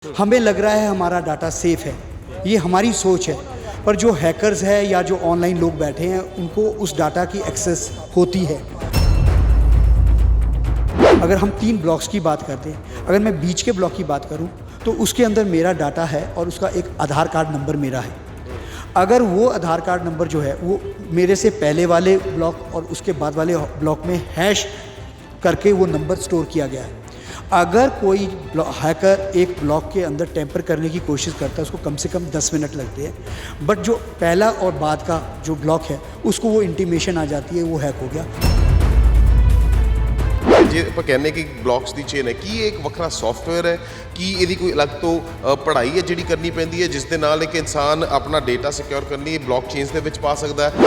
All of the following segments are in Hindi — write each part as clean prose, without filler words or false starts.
हमें लग रहा है हमारा डाटा सेफ़ है, ये हमारी सोच है, पर जो हैकर्स है या जो ऑनलाइन लोग बैठे हैं उनको उस डाटा की एक्सेस होती है। अगर हम 3 ब्लॉक्स की बात करते हैं, अगर मैं बीच के ब्लॉक की बात करूं तो उसके अंदर मेरा डाटा है और उसका एक आधार कार्ड नंबर मेरा है। अगर वो आधार कार्ड नंबर जो है वो मेरे से पहले वाले ब्लॉक और उसके बाद वाले ब्लॉक में हैश करके वो नंबर स्टोर किया गया है। अगर कोई हैकर एक ब्लॉक के अंदर टेम्पर करने की कोशिश करता है उसको कम से कम 10 मिनट लगते हैं, बट जो पहला और बाद का जो ब्लॉक है उसको वो इंटीमेशन आ जाती है वो हैक हो गया। ਜੇ ਆਪਾਂ ਕਹਿੰਦੇ ਕਿ ਬਲੌਕਸ ਦੀ ਚੇਨ ਹੈ, ਕੀ ਇਹ ਇੱਕ ਵੱਖਰਾ ਸੌਫਟਵੇਅਰ ਹੈ, ਕੀ ਇਹਦੀ ਕੋਈ ਅਲੱਗ ਤੋਂ ਪੜ੍ਹਾਈ ਹੈ ਜਿਹੜੀ ਕਰਨੀ ਪੈਂਦੀ ਹੈ ਜਿਸ ਦੇ ਨਾਲ ਇੱਕ ਇਨਸਾਨ ਆਪਣਾ ਡੇਟਾ ਸਿਕਿਉਰ ਕਰਨ ਲਈ ਬਲੌਕ ਚੇਨਸ ਦੇ ਵਿੱਚ ਪਾ ਸਕਦਾ ਹੈ?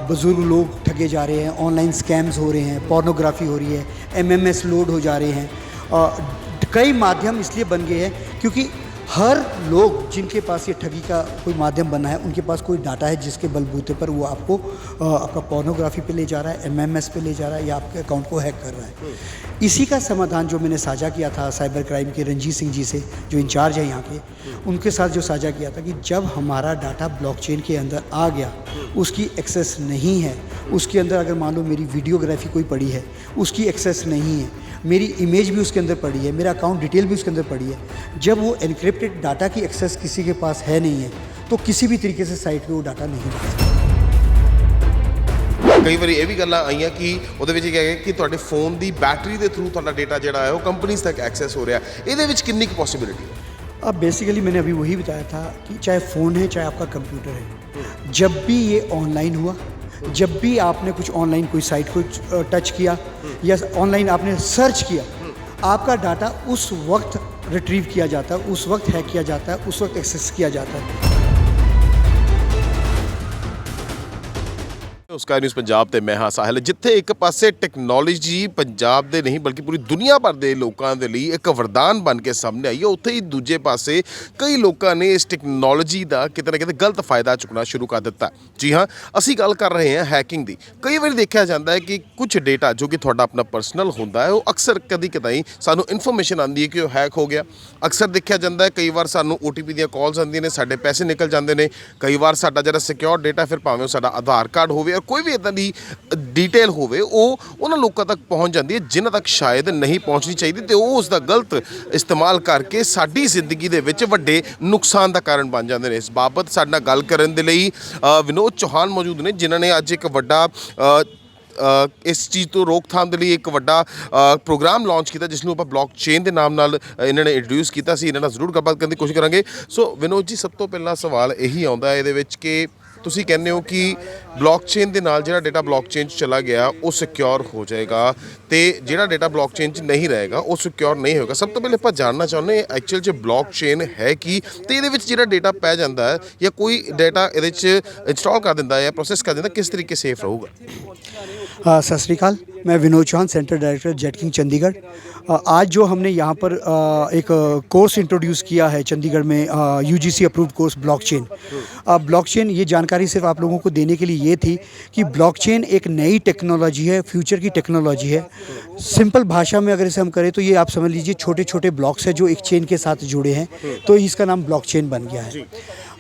बुज़ुर्ग लोग ठगे जा रहे हैं, ऑनलाइन स्कैम्स हो रहे हैं, पोर्नोग्राफी हो रही है, MMS लोड हो जा रहे हैं। कई माध्यम इसलिए बन गए हैं क्योंकि हर लोग जिनके पास ये ठगी का कोई माध्यम बना है उनके पास कोई डाटा है जिसके बलबूते पर वो आपको आपका पोर्नोग्राफी पे ले जा रहा है, MMS पे ले जा रहा है या आपके अकाउंट को हैक कर रहा है। इसी का समाधान जो मैंने साझा किया था साइबर क्राइम के रंजीत सिंह जी से, जो इंचार्ज है यहाँ के, उनके साथ जो साझा किया था कि जब हमारा डाटा ब्लॉकचेन के अंदर आ गया, उसकी एक्सेस नहीं है, उसके अंदर अगर मान लो मेरी वीडियोग्राफी कोई पड़ी है उसकी एक्सेस नहीं है, मेरी इमेज भी उसके अंदर पड़ी है, मेरा अकाउंट डिटेल भी उसके अंदर पड़ी है, जब वो एनक्रिप्टेड डाटा की एक्सेस किसी के पास है नहीं है तो किसी भी तरीके से साइट पे वो डाटा नहीं डाल सकता। ਕਈ ਵਾਰੀ ਇਹ ਵੀ ਗੱਲਾਂ ਆਈਆਂ ਕਿ ਉਹਦੇ ਵਿੱਚ ਕੀ ਹੈ ਕਿ ਤੁਹਾਡੇ ਫੋਨ ਦੀ ਬੈਟਰੀ ਦੇ ਥਰੂ ਤੁਹਾਡਾ ਡੇਟਾ ਜਿਹੜਾ ਹੈ ਉਹ ਕੰਪਨੀਜ਼ ਤੱਕ ਐਕਸੈਸ ਹੋ ਰਿਹਾ, ਇਹਦੇ ਵਿੱਚ ਕਿੰਨੀ ਕੁ ਪੋਸੀबिलिटी है? अब बेसिकली मैंने अभी वही बताया था कि चाहे फ़ोन है चाहे आपका कंप्यूटर है, जब भी ये ऑनलाइन हुआ, जब भी आपने कुछ ऑनलाइन कोई साइट को टच किया या ऑनलाइन आपने सर्च किया, आपका डाटा उस वक्त रिट्रीव किया जाता है, उस वक्त हैक किया जाता है, उस वक्त एक्सेस किया जाता है। स्काई न्यूज़ पंजाब ਤੇ ਮੈਂ ਹਾਂ ਸਾਹਿਲ, ਜਿੱਥੇ ਇੱਕ ਪਾਸੇ ਟੈਕਨੋਲੋਜੀ ਪੰਜਾਬ ਦੇ ਨਹੀਂ ਬਲਕਿ ਪੂਰੀ ਦੁਨੀਆ ਭਰ ਦੇ ਲੋਕਾਂ ਦੇ ਲਈ ਇੱਕ ਵਰਦਾਨ ਬਣ ਕੇ ਸਾਹਮਣੇ ਆਈ ਹੈ, ਉੱਥੇ ਹੀ ਦੂਜੇ ਪਾਸੇ ਕਈ ਲੋਕਾਂ ਨੇ ਇਸ ਟੈਕਨੋਲੋਜੀ ਦਾ ਕਿਤੇ ਨਾ ਕਿਤੇ ਗਲਤ ਫਾਇਦਾ ਚੁੱਕਣਾ ਸ਼ੁਰੂ ਕਰ ਦਿੱਤਾ। ਜੀ ਹਾਂ, ਅਸੀਂ ਗੱਲ ਕਰ ਰਹੇ ਹਾਂ ਹੈਕਿੰਗ ਦੀ। ਕਈ ਵਾਰੀ ਦੇਖਿਆ ਜਾਂਦਾ ਹੈ ਕਿ ਕੁਝ ਡੇਟਾ ਜੋ ਕਿ ਤੁਹਾਡਾ ਆਪਣਾ ਪਰਸਨਲ ਹੁੰਦਾ ਹੈ ਉਹ ਅਕਸਰ ਕਦੀ ਕਦਾਈ ਸਾਨੂੰ ਇਨਫੋਰਮੇਸ਼ਨ ਆਉਂਦੀ ਹੈ ਕਿ ਉਹ ਹੈਕ ਹੋ ਗਿਆ। ਅਕਸਰ ਦੇਖਿਆ ਜਾਂਦਾ ਹੈ ਕਈ ਵਾਰ ਸਾਨੂੰ OTP ਦੀਆਂ ਕਾਲਸ ਆਉਂਦੀਆਂ ਨੇ, ਸਾਡੇ ਪੈਸੇ ਨਿਕਲ ਜਾਂਦੇ ਨੇ। ਕਈ ਵਾਰ ਸਾਡਾ ਜਿਹੜਾ ਸਿਕਿਉਰ ਡੇਟਾ ਫਿਰ ਭਾਵੇਂ ਉਹ ਸਾਡਾ ਆਧਾਰ ਕਾਰਡ ਹੋਵੇ ਕੋਈ ਵੀ ਇੱਦਾਂ ਦੀ ਡਿਟੇਲ ਹੋਵੇ ਉਹ ਉਹਨਾਂ ਲੋਕਾਂ ਤੱਕ ਪਹੁੰਚ ਜਾਂਦੀ ਹੈ ਜਿਨ੍ਹਾਂ ਤੱਕ ਸ਼ਾਇਦ ਨਹੀਂ ਪਹੁੰਚਣੀ ਚਾਹੀਦੀ, ਅਤੇ ਉਹ ਉਸ ਦਾ ਗਲਤ ਇਸਤੇਮਾਲ ਕਰਕੇ ਸਾਡੀ ਜ਼ਿੰਦਗੀ ਦੇ ਵਿੱਚ ਵੱਡੇ ਨੁਕਸਾਨ ਦਾ ਕਾਰਨ ਬਣ ਜਾਂਦੇ ਨੇ। ਇਸ ਬਾਬਤ ਸਾਡੇ ਨਾਲ ਗੱਲ ਕਰਨ ਦੇ ਲਈ ਵਿਨੋਦ ਚੌਹਾਨ ਮੌਜੂਦ ਨੇ, ਜਿਨ੍ਹਾਂ ਨੇ ਅੱਜ ਇੱਕ ਵੱਡਾ ਇਸ ਚੀਜ਼ ਤੋਂ ਰੋਕਥਾਮ ਦੇ ਲਈ ਇੱਕ ਵੱਡਾ ਪ੍ਰੋਗਰਾਮ ਲਾਂਚ ਕੀਤਾ ਜਿਸ ਨੂੰ ਆਪਾਂ ਬਲੌਕਚੇਨ ਦੇ ਨਾਮ ਨਾਲ ਇਹਨਾਂ ਨੇ ਇੰਟਰੋਡਿਊਸ ਕੀਤਾ ਸੀ। ਇਹਨਾਂ ਨਾਲ ਜ਼ਰੂਰ ਗੱਲਬਾਤ ਕਰਨ ਦੀ ਕੋਸ਼ਿਸ਼ ਕਰਾਂਗੇ। ਸੋ ਵਿਨੋਦ ਜੀ, ਸਭ ਤੋਂ ਪਹਿਲਾਂ ਸਵਾਲ ਇਹੀ ਆਉਂਦਾ ਇਹਦੇ ਵਿੱਚ ਕਿ ਤੁਸੀਂ ਕਹਿੰਦੇ ਹੋ ਕਿ ਬਲੌਕਚੇਨ ਦੇ ਨਾਲ ਜਿਹੜਾ ਡੇਟਾ ਬਲੌਕਚੇਨ 'ਚ ਚਲਾ ਗਿਆ ਉਹ ਸਿਕਿਉਰ ਹੋ ਜਾਏਗਾ ਅਤੇ ਜਿਹੜਾ ਡੇਟਾ ਬਲੌਕਚੇਨ 'ਚ ਨਹੀਂ ਰਹੇਗਾ ਉਹ ਸਿਕਿਉਰ ਨਹੀਂ ਹੋਏਗਾ। ਸਭ ਤੋਂ ਪਹਿਲੇ ਆਪਾਂ ਜਾਣਨਾ ਚਾਹੁੰਦੇ ਹਾਂ ਐਕਚੁਅਲ 'ਚ ਬਲੌਕਚੇਨ ਹੈ ਕੀ, ਅਤੇ ਇਹਦੇ ਵਿੱਚ ਜਿਹੜਾ ਡੇਟਾ ਪੈ ਜਾਂਦਾ ਹੈ ਜਾਂ ਕੋਈ ਡੇਟਾ ਇਹਦੇ 'ਚ ਇੰਸਟਾਲ ਕਰ ਦਿੰਦਾ ਹੈ, ਪ੍ਰੋਸੈਸ ਕਰ ਦਿੰਦਾ, किस तरीके सेफ रहूगा? सत श्री अकाल, मैं Vinod Chauhan, centre director Jetking Chandigarh. आज जो हमने यहाँ पर एक कोर्स इंट्रोड्यूस किया है चंडीगढ़ में, UGC approved course blockchain. Blockchain, ये जानकारी सिर्फ आप लोगों को देने के लिए ये थी कि ब्लॉकचेन एक नई टेक्नोलॉजी है, फ्यूचर की टेक्नोलॉजी है। सिंपल भाषा में अगर इसे हम करें तो ये आप समझ लीजिए छोटे छोटे ब्लॉक्स हैं जो एक चेन के साथ जुड़े हैं, तो इसका नाम ब्लॉकचेन बन गया है।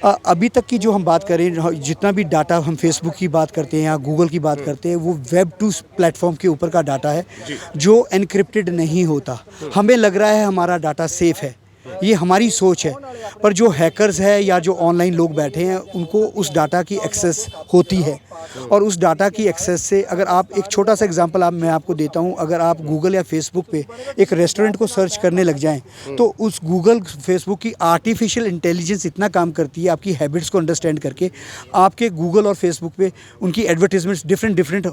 अभी तक की जो हम बात करें, जितना भी डाटा हम फेसबुक की बात करते हैं या गूगल की बात करते हैं, वो वेब 2 प्लेटफॉर्म के ऊपर का डाटा है जो एनक्रिप्टेड नहीं होता। हमें लग रहा है हमारा डाटा सेफ़ है, ये हमारी सोच है, पर जो हैकर्स है या जो ऑनलाइन लोग बैठे हैं उनको उस डाटा की एक्सेस होती है। और उस डाटा की एक्सेस से अगर आप एक छोटा सा एग्जांपल मैं आपको देता हूँ, अगर आप गूगल या फेसबुक पे एक रेस्टोरेंट को सर्च करने लग जाएं तो उस गूगल फेसबुक की आर्टिफिशियल इंटेलिजेंस इतना काम करती है आपकी हैबिट्स को अंडरस्टैंड करके, आपके गूगल और फेसबुक पे उनकी एडवर्टीजमेंट्स डिफरेंट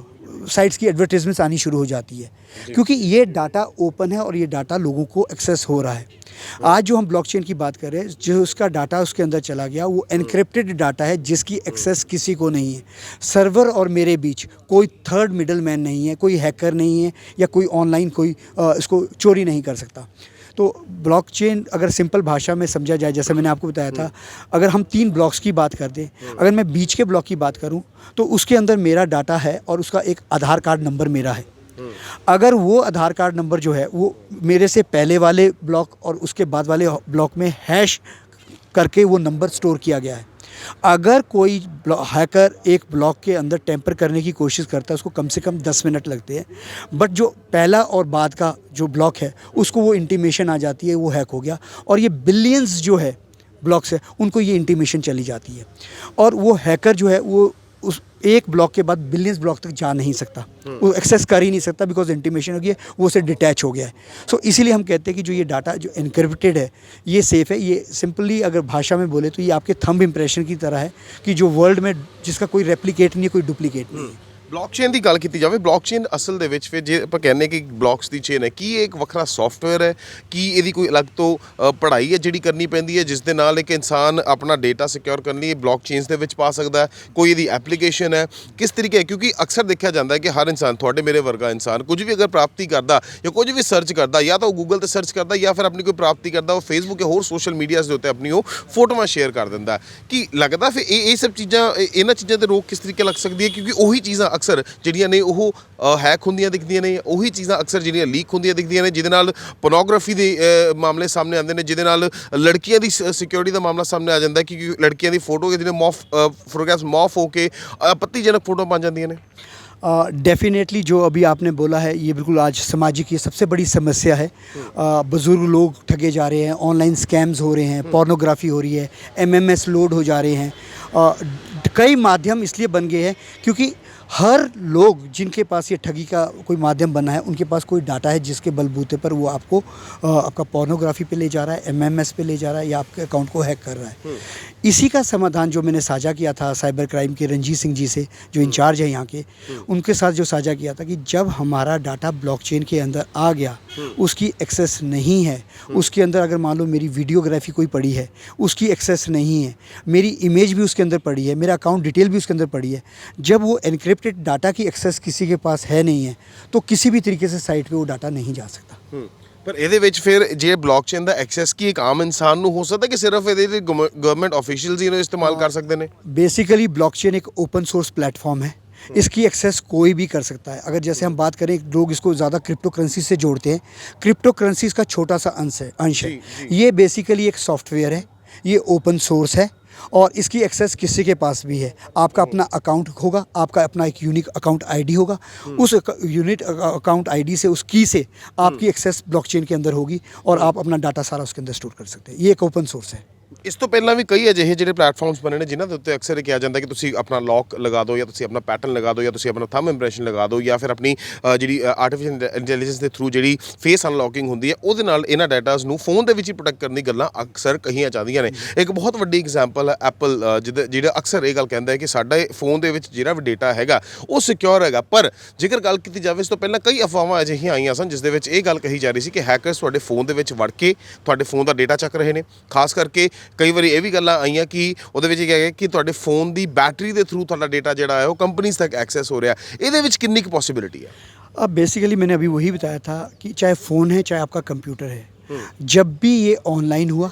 साइट्स की एडवर्टीजमेंट्स आनी शुरू हो जाती है, क्योंकि ये डाटा ओपन है और ये डाटा लोगों को एक्सेस हो रहा है। आज जो हम ब्लॉकचेन की बात कर रहे हैं, जो उसका डाटा उसके अंदर चला गया वो एनक्रिप्टेड डाटा है जिसकी एक्सेस किसी को नहीं है। सर्वर और मेरे बीच कोई थर्ड मिडल मैन नहीं है, कोई हैकर नहीं है या कोई ऑनलाइन कोई इसको चोरी नहीं कर सकता। तो ब्लॉकचेन अगर सिंपल भाषा में समझा जाए, जैसे मैंने आपको बताया था, अगर हम 3 ब्लॉक्स की बात करते हैं, अगर मैं बीच के ब्लॉक की बात करूं तो उसके अंदर मेरा डाटा है और उसका एक आधार कार्ड नंबर मेरा है। अगर वो आधार कार्ड नंबर जो है वो मेरे से पहले वाले ब्लॉक और उसके बाद वाले ब्लॉक में हैश करके वो नंबर स्टोर किया गया है। अगर कोई हैकर एक ब्लॉक के अंदर टेम्पर करने की कोशिश करता है, उसको कम से कम 10 मिनट लगते हैं, बट जो पहला और बाद का जो ब्लॉक है उसको वो इंटीमेशन आ जाती है, वो हैक हो गया। और ये बिलियंस जो है ब्लॉक्स है उनको ये इंटीमेशन चली जाती है, और वो हैकर जो है वो उस एक ब्लॉक के बाद बिलियंस ब्लॉक तक जा नहीं सकता, वो एक्सेस कर ही नहीं सकता, बिकॉज इंटीमेशन हो गया है, वो उससे डिटैच हो गया है। सो इसीलिए हम कहते हैं कि जो ये डाटा जो एनक्रिप्टेड है ये सेफ़ है। ये सिंपली अगर भाषा में बोले तो ये आपके थंब इंप्रेशन की तरह है कि जो वर्ल्ड में जिसका कोई रेप्लिकेट नहीं है, कोई डुप्लीकेट नहीं है। ਬਲੌਕਚੇਨ ਦੀ ਗੱਲ ਕੀਤੀ ਜਾਵੇ, ਬਲੌਕਚੇਨ ਅਸਲ ਦੇ ਵਿੱਚ ਫਿਰ ਜੇ ਆਪਾਂ ਕਹਿੰਦੇ ਕਿ ਬਲੌਕਸ ਦੀ ਚੇਨ ਹੈ, ਕੀ ਇਹ ਇੱਕ ਵੱਖਰਾ ਸੌਫਟਵੇਅਰ ਹੈ, ਕੀ ਇਹਦੀ ਕੋਈ ਅਲੱਗ ਤੋਂ ਪੜ੍ਹਾਈ ਹੈ ਜਿਹੜੀ ਕਰਨੀ ਪੈਂਦੀ ਹੈ ਜਿਸ ਦੇ ਨਾਲ ਇੱਕ ਇਨਸਾਨ ਆਪਣਾ ਡੇਟਾ ਸਿਕਿਉਰ ਕਰਨ ਲਈ ਬਲੌਕਚੇਨਸ ਦੇ ਵਿੱਚ ਪਾ ਸਕਦਾ ਹੈ? ਕੋਈ ਇਹਦੀ ਐਪਲੀਕੇਸ਼ਨ ਹੈ, ਕਿਸ ਤਰੀਕੇ ਹੈ? ਕਿਉਂਕਿ ਅਕਸਰ ਦੇਖਿਆ ਜਾਂਦਾ ਹੈ ਕਿ ਹਰ ਇਨਸਾਨ, ਤੁਹਾਡੇ ਮੇਰੇ ਵਰਗਾ ਇਨਸਾਨ, ਕੁਝ ਵੀ ਅਗਰ ਪ੍ਰਾਪਤੀ ਕਰਦਾ ਜਾਂ ਕੁਝ ਵੀ ਸਰਚ ਕਰਦਾ, ਜਾਂ ਤਾਂ ਉਹ ਗੂਗਲ ਤੇ ਸਰਚ ਕਰਦਾ ਜਾਂ ਫਿਰ ਆਪਣੀ ਕੋਈ ਪ੍ਰਾਪਤੀ ਕਰਦਾ ਉਹ ਫੇਸਬੁੱਕ ਜਾਂ ਹੋਰ ਸੋਸ਼ਲ ਮੀਡੀਆਜ਼ ਦੇ ਉੱਤੇ ਆਪਣੀ ਉਹ ਫੋਟੋਆਂ ਸ਼ੇਅਰ ਕਰ ਦਿੰਦਾ। ਕੀ ਲੱਗਦਾ ਫਿਰ ਇਹ ਸਭ ਚੀਜ਼ਾਂ, ਇਹਨਾਂ ਚੀਜ਼ਾਂ ਤੇ ਰੋਕ ਕਿਸ ਤਰੀਕੇ ਲੱਗ ਸਕਦੀ ਹੈ? ਕਿਉਂਕਿ ਉਹੀ ਚੀਜ਼ਾਂ ਅਕਸਰ ਜਿਹੜੀਆਂ ਨੇ ਉਹ ਹੈਕ ਹੁੰਦੀਆਂ ਦਿਖਦੀਆਂ ਨੇ, ਉਹੀ ਚੀਜ਼ਾਂ ਅਕਸਰ ਜਿਹੜੀਆਂ ਲੀਕ ਹੁੰਦੀਆਂ ਦਿਖਦੀਆਂ ਨੇ, ਜਿਹਦੇ ਨਾਲ ਪੋਰਨੋਗ੍ਰਾਫੀ ਦੇ ਮਾਮਲੇ ਸਾਹਮਣੇ ਆਉਂਦੇ ਨੇ, ਜਿਹਦੇ ਨਾਲ ਲੜਕੀਆਂ ਦੀ ਸਿਕਿਉਰਿਟੀ ਦਾ ਮਾਮਲਾ ਸਾਹਮਣੇ ਆ ਜਾਂਦਾ ਕਿਉਂਕਿ ਲੜਕੀਆਂ ਦੀ ਫੋਟੋ ਜਿਹਨੇ ਫੋਟੋਗ੍ਰਾਫਸ ਮॉर्फ ਹੋ ਕੇ आपत्तिजनक फोटो बन जाती हैं। डेफिनेटली जो अभी आपने बोला है ये बिल्कुल आज सामाजिक ये सबसे बड़ी समस्या है। बुज़ुर्ग लोग ठगे जा रहे हैं, ऑनलाइन स्कैम्स हो रहे हैं, पोर्नोग्राफी हो रही है, एमएमएस लोड हो जा रहे हैं। कई माध्यम इसलिए बन गए हैं क्योंकि हर लोग जिनके पास ये ठगी का कोई माध्यम बना है उनके पास कोई डाटा है जिसके बलबूते पर वो आपको आपका पोर्नोग्राफी पे ले जा रहा है, एमएमएस पे ले जा रहा है या आपके अकाउंट को हैक कर रहा है। इसी का समाधान जो मैंने साझा किया था साइबर क्राइम के रंजीत सिंह जी से, जो इंचार्ज है यहाँ के, उनके साथ जो साझा किया था कि जब हमारा डाटा ब्लॉकचेन के अंदर आ गया, उसकी एक्सेस नहीं है, उसके अंदर अगर मान लो मेरी वीडियोग्राफी कोई पड़ी है उसकी एक्सेस नहीं है, मेरी इमेज भी उसके अंदर पड़ी है, मेरा अकाउंट डिटेल भी उसके अंदर पड़ी है, जब वो एनक्रिप्टेड डाटा की एक्सेस किसी के पास है नहीं है तो किसी भी तरीके से साइट पे वो डाटा नहीं जा सकता। ਪਰ ਇਹਦੇ ਵਿੱਚ ਫਿਰ ਜੇ ਬਲੌਕਚੇਨ ਦਾ ਐਕਸੈਸ ਕੀ ਇੱਕ ਆਮ ਇਨਸਾਨ ਨੂੰ ਹੋ ਸਕਦਾ ਕਿ ਸਿਰਫ ਇਹਦੇ ਲਈ ਗਵਰਨਮੈਂਟ ਆਫੀਸ਼ੀਅਲਸ ਹੀ ਇਹਨੂੰ ਇਸਤੇਮਾਲ ਕਰ ਸਕਦੇ ਨੇ? बेसिकली ब्लॉकचेन एक ओपन सोर्स प्लेटफॉर्म है, इसकी एक्सेस कोई भी कर सकता है। अगर जैसे हम बात करें, लोग इसको ज़्यादा क्रिप्टो करेंसी से जोड़ते हैं, क्रिप्टो करेंसी इसका छोटा सा अंश है। ये बेसिकली एक सॉफ्टवेयर है, ये ओपन सोर्स है और इसकी एक्सेस किसी के पास भी है। आपका अपना अकाउंट होगा, आपका अपना एक यूनिक अकाउंट आईडी होगा, उस यूनिक अकाउंट आईडी से, उस की से आपकी एक्सेस ब्लॉकचेन के अंदर होगी और आप अपना डाटा सारा उसके अंदर स्टोर कर सकते हैं। ये एक ओपन सोर्स है। ਇਸ ਤੋਂ ਪਹਿਲਾਂ ਵੀ ਕਈ ਅਜਿਹੇ ਜਿਹੜੇ ਪਲੇਟਫਾਰਮਸ ਬਣੇ ਨੇ ਜਿਨ੍ਹਾਂ ਦੇ ਉੱਤੇ ਅਕਸਰ ਇਹ ਕਿਹਾ ਜਾਂਦਾ ਕਿ ਤੁਸੀਂ ਆਪਣਾ ਲੌਕ ਲਗਾ ਦਿਓ ਜਾਂ ਤੁਸੀਂ ਆਪਣਾ ਪੈਟਰਨ ਲਗਾ ਦਿਓ ਜਾਂ ਤੁਸੀਂ ਆਪਣਾ ਥੰਬ ਇੰਪ੍ਰੈਸ਼ਨ ਲਗਾ ਦਿਓ ਜਾਂ ਫਿਰ ਆਪਣੀ ਜਿਹੜੀ ਆਰਟੀਫੀਸ਼ੀਅਲ ਇੰਟੈਲੀਜੈਂਸ ਦੇ ਥਰੂ ਜਿਹੜੀ ਫੇਸ ਅਨਲੌਕਿੰਗ ਹੁੰਦੀ ਹੈ ਉਹਦੇ ਨਾਲ ਇਹਨਾਂ ਡਾਟਾਸ ਨੂੰ ਫੋਨ ਦੇ ਵਿੱਚ ਹੀ ਪ੍ਰੋਟੈਕਟ ਕਰਨ ਦੀ ਗੱਲਾਂ ਅਕਸਰ ਕਹੀਆਂ ਜਾਂਦੀਆਂ ਨੇ। ਇੱਕ ਬਹੁਤ ਵੱਡੀ ਐਗਜ਼ਾਮਪਲ ਹੈ ਐਪਲ, ਜਿਹੜਾ ਅਕਸਰ ਇਹ ਗੱਲ ਕਹਿੰਦਾ ਹੈ ਕਿ ਸਾਡਾ ਫੋਨ ਦੇ ਵਿੱਚ ਜਿਹੜਾ ਵੀ ਡੇਟਾ ਹੈਗਾ ਉਹ ਸਿਕਿਉਰ ਹੈਗਾ। ਪਰ ਜੇਕਰ ਗੱਲ ਕੀਤੀ ਜਾਵੇ ਇਸ ਤੋਂ ਪਹਿਲਾਂ ਕਈ ਅਫਵਾਹਾਂ ਅਜਿਹੀਆਂ ਆਈਆਂ ਸਨ ਜਿਸ ਦੇ ਵਿੱਚ ਇਹ ਗੱਲ ਕਹੀ ਜਾ ਰਹੀ ਸੀ ਕਿ ਹੈਕਰਸ ਤੁਹਾਡੇ ਫੋਨ ਦੇ ਵਿੱਚ ਵੜ ਕੇ ਤੁਹਾਡੇ ਫੋਨ ਦਾ ਡੇਟਾ ਚੱਕ ਰਹੇ ਨੇ। ਖਾਸ ਕਰਕੇ ਕਈ ਵਾਰੀ ਇਹ ਵੀ ਗੱਲਾਂ ਆਈਆਂ ਕਿ ਉਹਦੇ ਵਿੱਚ ਕਿਹਾ ਗਿਆ ਕਿ ਤੁਹਾਡੇ ਫੋਨ ਦੀ ਬੈਟਰੀ ਦੇ ਥਰੂ ਤੁਹਾਡਾ ਡੇਟਾ ਜਿਹੜਾ ਹੈ ਉਹ ਕੰਪਨੀਜ਼ ਤੱਕ ਐਕਸੈਸ ਹੋ ਰਿਹਾ। ਇਹਦੇ ਵਿੱਚ ਕਿੰਨੀ ਕੁ ਪੋਸੀबिलिटी है? अब बेसिकली मैंने अभी वही बताया था कि चाहे फ़ोन है चाहे आपका कंप्यूटर है, जब भी ये ऑनलाइन हुआ,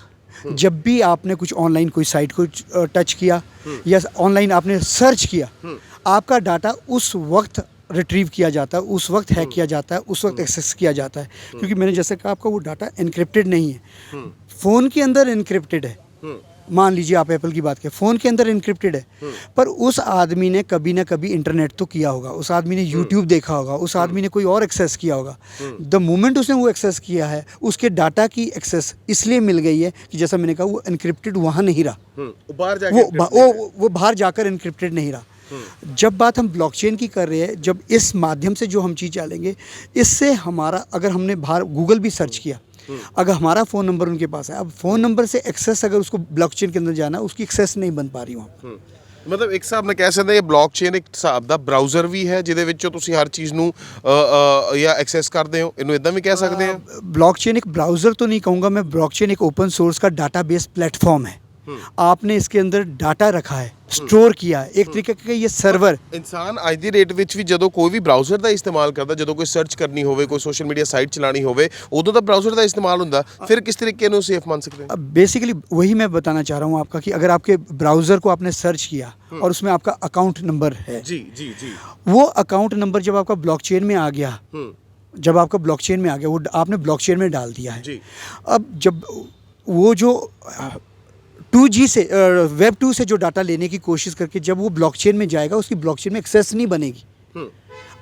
जब भी आपने कुछ ऑनलाइन कोई साइट को टच किया या ऑनलाइन आपने सर्च किया, आपका डाटा उस वक्त रिट्रीव किया जाता है, उस वक्त हैक किया जाता है, उस वक्त एक्सेस किया जाता है। क्योंकि मैंने जैसे कहा आपका वो डाटा इनक्रिप्टेड नहीं है, फ़ोन के अंदर इनक्रिप्टेड है। मान लीजिए आप एप्पल की बात करें, फ़ोन के अंदर इनक्रिप्टेड है, पर उस आदमी ने कभी ना कभी इंटरनेट तो किया होगा, उस आदमी ने यूट्यूब देखा होगा, उस आदमी ने कोई और एक्सेस किया होगा। द मोमेंट उसने वो एक्सेस किया है, उसके डाटा की एक्सेस इसलिए मिल गई है कि जैसा मैंने कहा वो इनक्रिप्टेड वहाँ नहीं रहा, वो बाहर जाकर इनक्रिप्टेड नहीं रहा। जब बात हम ब्लॉकचेन की कर रहे हैं, जब इस माध्यम से जो हम चीज़ डालेंगे, इससे हमारा अगर हमने बाहर गूगल भी सर्च किया, अगर हमारा फ़ोन नंबर उनके पास है, अब फ़ोन नंबर से एक्सेस अगर उसको ब्लॉकचेन के अंदर जाना, उसकी एक्सेस नहीं बन पा रही वहाँ। ਮਤਲਬ ਇੱਕ ਹਿਸਾਬ ਨਾਲ ਕਹਿ ਸਕਦੇ ਹਾਂ ਬਲੌਕਚੇਨ ਇੱਕ ਹਿਸਾਬ ਦਾ ਬਰਾਊਜ਼ਰ ਵੀ ਹੈ ਜਿਹਦੇ ਵਿੱਚੋਂ ਤੁਸੀਂ ਹਰ ਚੀਜ਼ ਨੂੰ ਜਾਂ ਐਕਸੈਸ ਕਰਦੇ ਹੋ, ਇਹਨੂੰ ਇਦਾਂ ਵੀ ਕਹਿ ਸਕਦੇ ਹਾਂ? ब्लॉकचेन एक ब्राउज़र तो नहीं कहूँगा मैं, ब्लॉकचेन एक ओपन सोर्स का डाटाबेस प्लेटफॉर्म है। आपने इसके अंदर डाटा रखा है, स्टोर किया है, एक तरीके का ये सर्वर। ਇਨਸਾਨ ਅੱਜ ਦੀ ਡੇਟ ਵਿੱਚ ਵੀ ਜਦੋਂ ਕੋਈ ਵੀ ਬਰਾਊਜ਼ਰ ਦਾ ਇਸਤੇਮਾਲ ਕਰਦਾ, ਜਦੋਂ ਕੋਈ ਸਰਚ ਕਰਨੀ ਹੋਵੇ, ਕੋਈ ਸੋਸ਼ਲ ਮੀਡੀਆ ਸਾਈਟ ਚਲਾਣੀ ਹੋਵੇ, ਉਦੋਂ ਤਾਂ ਬਰਾਊਜ਼ਰ ਦਾ ਇਸਤੇਮਾਲ ਹੁੰਦਾ। ਫਿਰ किस तरीके ਨੂੰ सेफ मान सकते हैं? अब बेसिकली वही मैं बताना चाह रहा हूँ आपका कि अगर आपके ब्राउज़र को आपने सर्च किया और उसमें आपका अकाउंट नंबर है, जी जी जी, वो अकाउंट नंबर जब आपका ब्लॉकचेन में आ गया जब आपका ब्लॉकचेन में आ गया, वो आपने ब्लॉकचेन में डाल दिया है जी। अब जब वो जो 2G से वेब 2 से जो डाटा लेने की कोशिश करके जब वो ब्लॉकचेन में जाएगा, उसकी ब्लॉकचेन में एक्सेस नहीं बनेगी,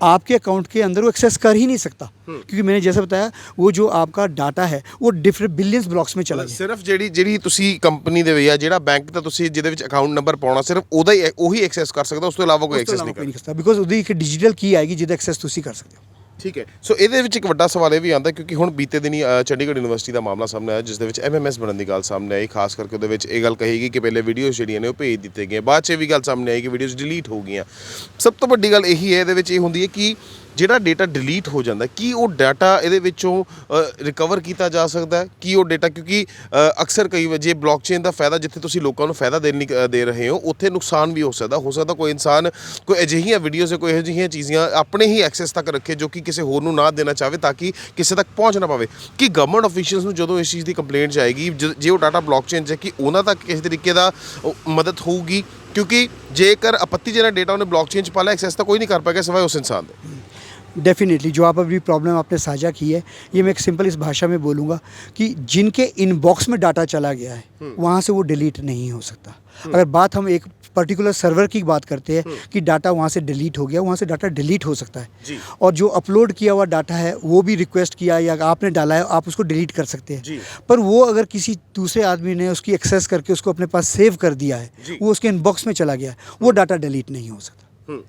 आपके अकाउंट के अंदर वो एक्सेस कर ही नहीं सकता, क्योंकि मैंने जैसा बताया वो जो आपका डाटा है वो डिफरेंट बिलियंस ब्लॉक्स में चला गया। ਸਿਰਫ ਜਿਹੜੀ ਤੁਸੀਂ ਕੰਪਨੀ ਦੇ ਜਾਂ ਜਿਹੜਾ ਬੈਂਕ ਦਾ ਤੁਸੀਂ ਜਿਹਦੇ ਵਿੱਚ ਅਕਾਊਂਟ ਨੰਬਰ ਪਾਉਣਾ, ਸਿਰਫ ਉਹਦਾ ਹੀ ਉਹੀ ਐਕਸੈਸ ਕਰ ਸਕਦਾ, ਉਸ ਤੋਂ ਇਲਾਵਾ ਕੋਈ ਉਸ ਤੋਂ ਐਕਸੈਸ ਇਲਾਵਾ ਨਹੀਂ ਕੋਈ ਕਰ ਨਹੀਂ ਕਰ ਸਕਦਾ, ਬਿਕੋਜ਼ ਉਹਦੀ ਇੱਕ ਡਿਜੀਟਲ ਕੀ ਆਏਗੀ ਜਿਹਦਾ ਐਕਸੈਸ ਤੁਸੀਂ ਕਰ ਸਕਦੇ ਹੋ। ਠੀਕ ਹੈ। ਸੋ ਇਹਦੇ ਵਿੱਚ ਇੱਕ ਵੱਡਾ ਸਵਾਲ ਇਹ ਵੀ ਆਉਂਦਾ, ਕਿਉਂਕਿ ਹੁਣ ਬੀਤੇ ਦਿਨੀ ਚੰਡੀਗੜ੍ਹ ਯੂਨੀਵਰਸਿਟੀ ਦਾ ਮਾਮਲਾ ਸਾਹਮਣੇ ਆਇਆ, ਜਿਸ ਦੇ ਵਿੱਚ MMS ਬਣਨ ਦੀ ਗੱਲ ਸਾਹਮਣੇ ਆਈ। ਖਾਸ ਕਰਕੇ ਉਹਦੇ ਵਿੱਚ ਇਹ ਗੱਲ ਕਹੀ ਗਈ ਕਿ ਪਹਿਲੇ ਵੀਡੀਓਜ਼ ਜਿਹੜੀਆਂ ਨੇ ਉਹ ਭੇਜ ਦਿੱਤੇ ਗਏ, ਬਾਅਦ 'ਚ ਇਹ ਵੀ ਗੱਲ ਸਾਹਮਣੇ ਆਈ ਕਿ ਵੀਡੀਓਜ਼ ਡਿਲੀਟ ਹੋ ਗਈਆਂ। ਸਭ ਤੋਂ ਵੱਡੀ ਗੱਲ ਇਹੀ ਹੈ ਇਹਦੇ ਵਿੱਚ, ਇਹ ਹੁੰਦੀ ਹੈ ਕਿ ਜਿਹੜਾ ਡੇਟਾ ਡਿਲੀਟ ਹੋ ਜਾਂਦਾ, ਕੀ ਉਹ ਡਾਟਾ ਇਹਦੇ ਵਿੱਚੋਂ ਰਿਕਵਰ ਕੀਤਾ ਜਾ ਸਕਦਾ ਹੈ? ਕੀ ਉਹ ਡੇਟਾ, ਕਿਉਂਕਿ ਅਕਸਰ ਕਈ ਵਜੇ ਬਲੌਕਚੇਨ ਦਾ ਫਾਇਦਾ, ਜਿੱਥੇ ਤੁਸੀਂ ਲੋਕਾਂ ਨੂੰ ਫਾਇਦਾ ਦੇ ਰਹੇ ਹੋ, ਉੱਥੇ ਨੁਕਸਾਨ ਵੀ ਹੋ ਸਕਦਾ ਕੋਈ ਇਨਸਾਨ ਕੋਈ ਅਜਿਹੀਆਂ ਵੀਡੀਓਜ਼, ਕੋਈ ਇਹੋ ਜਿਹੀਆਂ ਚੀਜ਼ਾਂ ਆਪਣੇ ਹੀ ਐਕਸੈਸ ਤੱਕ ਰੱਖੇ ਜੋ ਕਿ ਕਿਸੇ ਹੋਰ ਨੂੰ ਨਾ ਦੇਣਾ ਚਾਹਵੇ, ਤਾਂ ਕਿ ਕਿਸੇ ਤੱਕ ਪਹੁੰਚ ਨਾ ਪਾਵੇ। ਕਿ ਗਵਰਨਮੈਂਟ ਆਫੀਸ਼ੀਅਲਸ ਨੂੰ ਜਦੋਂ ਇਸ ਚੀਜ਼ ਦੀ ਕੰਪਲੇਂਟ ਜਾਏਗੀ, ਜੇ ਉਹ ਡਾਟਾ ਬਲੌਕਚੇਨ 'ਚ, ਕਿ ਉਹਨਾਂ ਤੱਕ ਕਿਸੇ ਤਰੀਕੇ ਦਾ ਮਦਦ ਹੋਊਗੀ? क्योंकि जेकर आपत्तिजनक डेटा उन्हें ब्लॉकचेन च पाला, एक्सेस तो कोई नहीं कर पाएगा सिवाय उस इंसान के। डेफिनेटली जो आप अभी प्रॉब्लम आपने साझा की है, ये मैं एक सिंपल इस भाषा में बोलूँगा कि जिनके इनबॉक्स में डाटा चला गया है वहाँ से वो डिलीट नहीं हो सकता। अगर बात हम एक पर्टिकुलर सर्वर की बात करते हैं कि डाटा वहाँ से डिलीट हो गया, वहाँ से डाटा डिलीट हो सकता है, और जो अपलोड किया हुआ डाटा है वो भी रिक्वेस्ट किया या आपने डाला है, आप उसको डिलीट कर सकते हैं। पर वो अगर किसी दूसरे आदमी ने उसकी एक्सेस करके उसको अपने पास सेव कर दिया है, वो उसके इनबॉक्स में चला गया है, वो डाटा डिलीट नहीं हो सकता।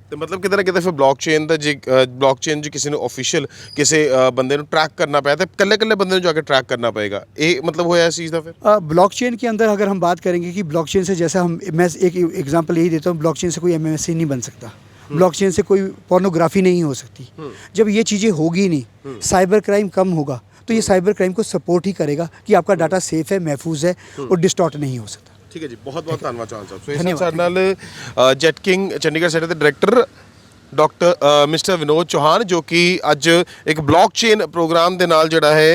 ਤੇ ਮਤਲਬ ਕਿਤੇ ਨਾ ਕਿਤੇ ਫਿਰ ਬਲੌਕਚੇਨ ਦਾ, ਜੇ ਬਲੌਕਚੇਨ 'ਚ ਕਿਸੇ ਨੂੰ ਆਫੀਸ਼ੀਅਲ ਕਿਸੇ ਬੰਦੇ ਨੂੰ ट्रैक करना पाया तो कल्ले बंदे ਨੂੰ जाके ट्रैक करना पड़ेगा, ये मतलब होया इस चीज़ का फिर? ब्लॉकचेन के अंदर अगर हम बात करेंगे कि ब्लॉकचेन से, जैसा मैं एक एग्जांपल यही देता हूँ, ब्लॉकचेन से कोई MMSC नहीं बन सकता, ब्लॉकचेन से कोई पोर्नोग्राफी नहीं हो सकती। जब ये चीज़ें होगी नहीं, साइबर क्राइम कम होगा, तो ये साइबर क्राइम को सपोर्ट ही करेगा कि आपका डाटा सेफ है, महफूज है और डिस्टॉर्ट नहीं हो सकता। ठीक है जी, बहुत बहुत धन्यवाद चौहान साहब। सो इस साथ नाल जेट किंग चंडीगढ़ सेंटर के director doctor mister Vinod Chauhan, जो कि अज एक ब्लॉकचेन प्रोग्राम के नाल जिहड़ा है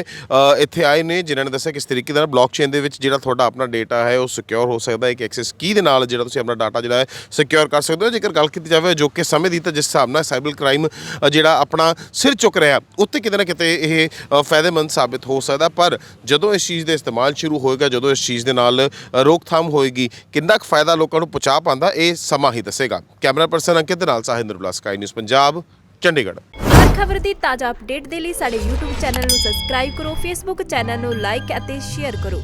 इत्थे आए ने, जिन्हां ने दस्सिया किस तरीके नाल ब्लॉकचेन दे विच जिहड़ा तुहाडा अपना डेटा है वो सिक्योर हो सकदा है, एक एक्सेस की दे नाल जिहड़ा तुसीं अपना डाटा जिहड़ा है सिक्योर कर सकदे हो। जेकर गल कीती जावे जो कि समय दी, तां जिस हिसाब नाल साइबर क्राइम जिहड़ा अपना सिर चुक रहा, उत्ते किते ना किते इह फायदेमंद साबित हो सकदा। पर जदों इस चीज़ दे इस्तेमाल शुरू होएगा, जदों इस चीज़ दे नाल रोकथाम होएगी, किन्ना क फायदा लोकां नूं पहुंचा पांदा, ये समा ही दसेगा। कैमरा पर्सन अंकित दे नाल ਸਾਹਿੰਦਰ ਬੁਲਾ, ਸਕਾਈ ਨਿਊਜ਼ ਪੰਜਾਬ, ਚੰਡੀਗੜ੍ਹ। ਹਰ ਖਬਰ ਦੀ ਤਾਜ਼ਾ ਅਪਡੇਟ ਦੇ ਲਈ ਸਾਡੇ YouTube ਚੈਨਲ ਨੂੰ ਸਬਸਕ੍ਰਾਈਬ ਕਰੋ, Facebook ਚੈਨਲ ਨੂੰ ਲਾਈਕ ਅਤੇ ਸ਼ੇਅਰ ਕਰੋ।